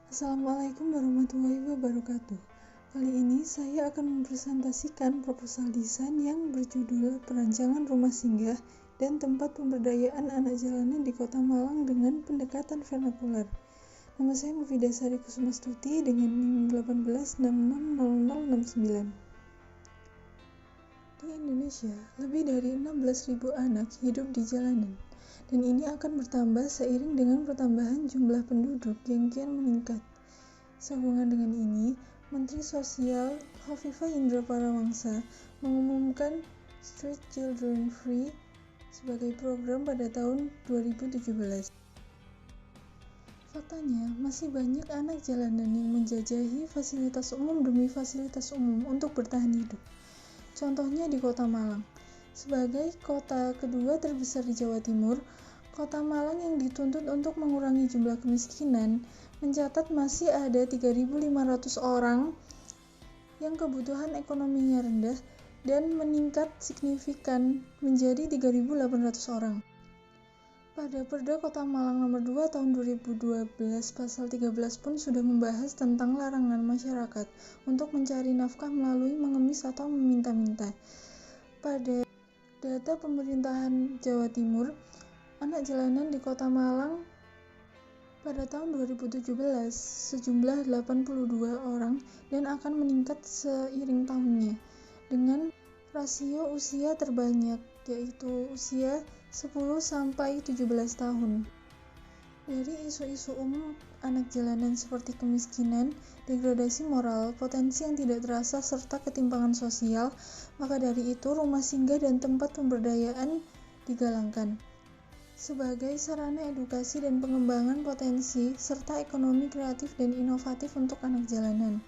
Assalamualaikum warahmatullahi wabarakatuh. Kali ini saya akan mempresentasikan proposal desain yang berjudul Perancangan Rumah Singgah dan Tempat Pemberdayaan Anak Jalanan di Kota Malang dengan Pendekatan Vernakular. Nama saya Mufidasari Kusumastuti dengan NIM 18660069. Di Indonesia, lebih dari 16.000 anak hidup di jalanan, dan ini akan bertambah seiring dengan pertambahan jumlah penduduk yang kian meningkat. Sehubungan dengan ini, Menteri Sosial Khofifah Indra Parawangsa mengumumkan Street Children Free sebagai program pada tahun 2017. Faktanya, masih banyak anak jalanan yang menjajahi fasilitas umum demi fasilitas umum untuk bertahan hidup. Contohnya di Kota Malang. Sebagai kota kedua terbesar di Jawa Timur, Kota Malang yang dituntut untuk mengurangi jumlah kemiskinan mencatat masih ada 3.500 orang yang kebutuhan ekonominya rendah dan meningkat signifikan menjadi 3.800 orang. Pada Perda Kota Malang Nomor 2 Tahun 2012 Pasal 13 pun sudah membahas tentang larangan masyarakat untuk mencari nafkah melalui mengemis atau meminta-minta. Pada data pemerintahan Jawa Timur, anak jalanan di Kota Malang pada tahun 2017 sejumlah 82 orang dan akan meningkat seiring tahunnya dengan rasio usia terbanyak yaitu usia 10-17 tahun. Dari isu-isu umum anak jalanan seperti kemiskinan, degradasi moral, potensi yang tidak terasa, serta ketimpangan sosial, maka dari itu rumah singgah dan tempat pemberdayaan digalangkan sebagai sarana edukasi dan pengembangan potensi serta ekonomi kreatif dan inovatif untuk anak jalanan.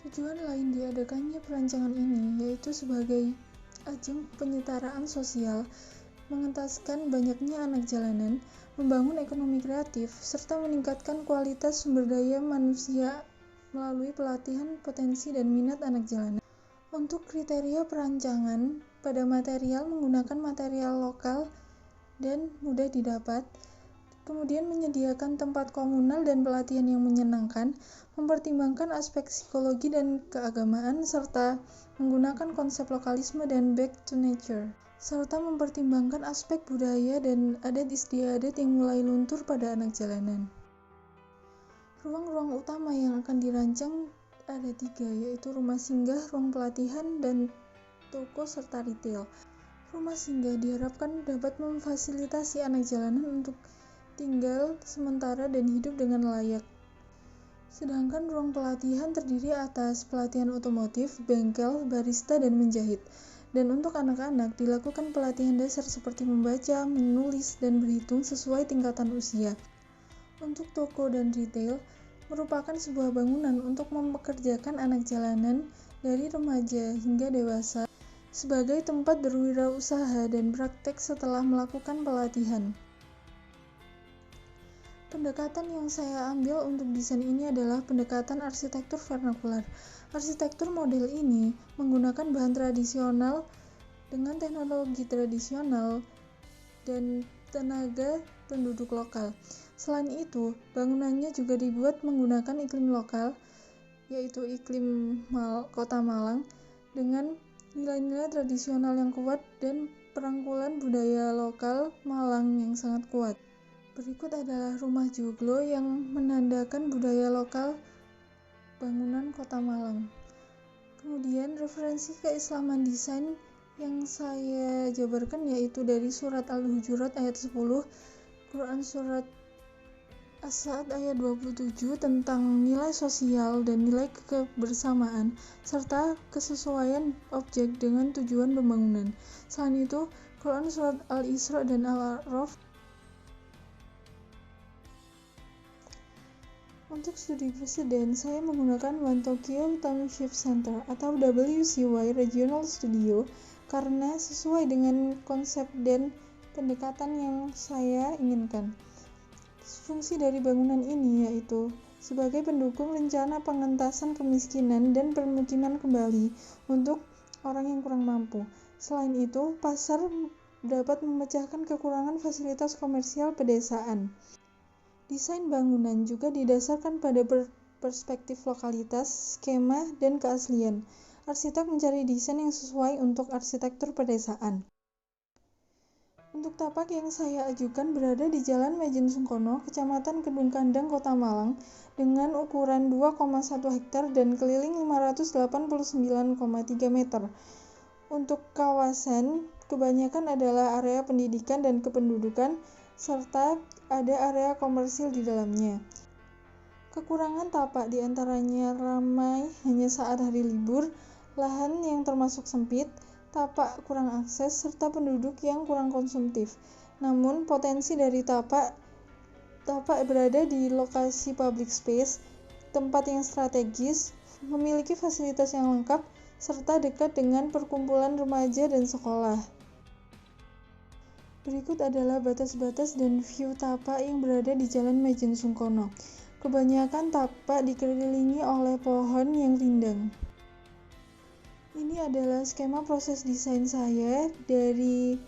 Tujuan lain diadakannya perancangan ini yaitu sebagai ajang penyetaraan sosial, mengentaskan banyaknya anak jalanan, membangun ekonomi kreatif, serta meningkatkan kualitas sumber daya manusia melalui pelatihan potensi dan minat anak jalanan. Untuk kriteria perancangan, pada material menggunakan material lokal dan mudah didapat, kemudian menyediakan tempat komunal dan pelatihan yang menyenangkan, mempertimbangkan aspek psikologi dan keagamaan, serta menggunakan konsep lokalisme dan back to nature, serta mempertimbangkan aspek budaya dan adat istiadat yang mulai luntur pada anak jalanan. Ruang-ruang utama yang akan dirancang ada 3, yaitu rumah singgah, ruang pelatihan, dan toko serta retail. Rumah singgah diharapkan dapat memfasilitasi anak jalanan untuk tinggal sementara dan hidup dengan layak. Sedangkan ruang pelatihan terdiri atas pelatihan otomotif, bengkel, barista, dan menjahit. Dan untuk anak-anak dilakukan pelatihan dasar seperti membaca, menulis, dan berhitung sesuai tingkatan usia. Untuk toko dan retail merupakan sebuah bangunan untuk mempekerjakan anak jalanan dari remaja hingga dewasa sebagai tempat berwirausaha dan praktek setelah melakukan pelatihan. Pendekatan yang saya ambil untuk desain ini adalah pendekatan arsitektur vernakular. Arsitektur model ini menggunakan bahan tradisional dengan teknologi tradisional dan tenaga penduduk lokal. Selain itu, bangunannya juga dibuat menggunakan iklim lokal, yaitu iklim Kota Malang, dengan nilai-nilai tradisional yang kuat dan perangkulan budaya lokal Malang yang sangat kuat. Berikut adalah rumah joglo yang menandakan budaya lokal bangunan Kota Malang. Kemudian referensi keislaman desain yang saya jabarkan yaitu dari surat Al-Hujurat ayat 10, Quran surat As-Sa'ad ayat 27 tentang nilai sosial dan nilai kebersamaan serta kesesuaian objek dengan tujuan pembangunan. Selain itu, Quran surat Al-Isra dan Al-A'raf. Untuk studi presiden, saya menggunakan One Tokyo Township Center atau WCY Regional Studio karena sesuai dengan konsep dan pendekatan yang saya inginkan. Fungsi dari bangunan ini yaitu sebagai pendukung rencana pengentasan kemiskinan dan permukiman kembali untuk orang yang kurang mampu. Selain itu, pasar dapat memecahkan kekurangan fasilitas komersial pedesaan. Desain bangunan juga didasarkan pada perspektif lokalitas, skema, dan keaslian. Arsitek mencari desain yang sesuai untuk arsitektur pedesaan. Untuk tapak yang saya ajukan berada di Jalan Majen Sungkono, Kecamatan Kedung Kandang, Kota Malang, dengan ukuran 2,1 hektar dan keliling 589,3 meter. Untuk kawasan, kebanyakan adalah area pendidikan dan kependudukan, serta ada area komersil di dalamnya. Kekurangan tapak diantaranya ramai hanya saat hari libur, lahan yang termasuk sempit, tapak kurang akses, serta penduduk yang kurang konsumtif. Namun, potensi dari tapak berada di lokasi public space, tempat yang strategis, memiliki fasilitas yang lengkap, serta dekat dengan perkumpulan remaja dan sekolah. Berikut adalah batas-batas dan view tapak yang berada di Jalan Majen Sungkono. Kebanyakan tapak dikelilingi oleh pohon yang rindang. Ini adalah skema proses desain saya dari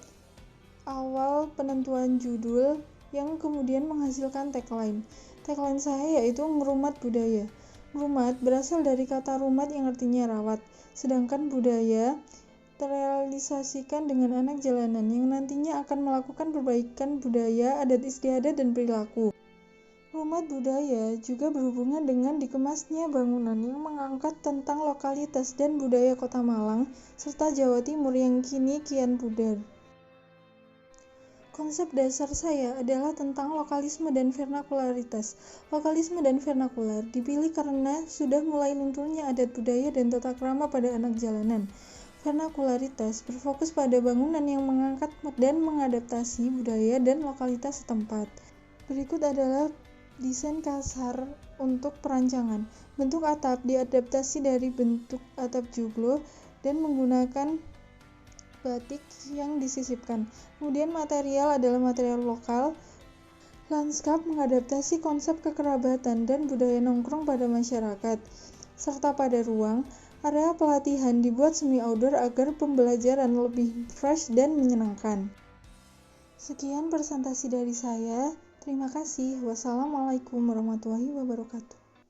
awal penentuan judul yang kemudian menghasilkan tagline. Tagline saya yaitu Ngerumat Budaya. Ngerumat berasal dari kata rumat yang artinya rawat, sedangkan budaya terrealisasikan dengan anak jalanan yang nantinya akan melakukan perbaikan budaya, adat istiadat, dan perilaku. Rumah budaya juga berhubungan dengan dikemasnya bangunan yang mengangkat tentang lokalitas dan budaya Kota Malang serta Jawa Timur yang kini kian pudar. Konsep dasar saya adalah tentang lokalisme dan vernakularitas. Lokalisme dan vernakular dipilih karena sudah mulai lunturnya adat budaya dan tata krama pada anak jalanan. Vernakularitas berfokus pada bangunan yang mengangkat dan mengadaptasi budaya dan lokalitas setempat. Berikut adalah desain kasar untuk perancangan. Bentuk atap diadaptasi dari bentuk atap joglo dan menggunakan batik yang disisipkan. Kemudian material adalah material lokal. Lanskap mengadaptasi konsep kekerabatan dan budaya nongkrong pada masyarakat. Serta pada ruang, area pelatihan dibuat semi-outdoor agar pembelajaran lebih fresh dan menyenangkan. Sekian presentasi dari saya. Terima kasih. Wassalamualaikum warahmatullahi wabarakatuh.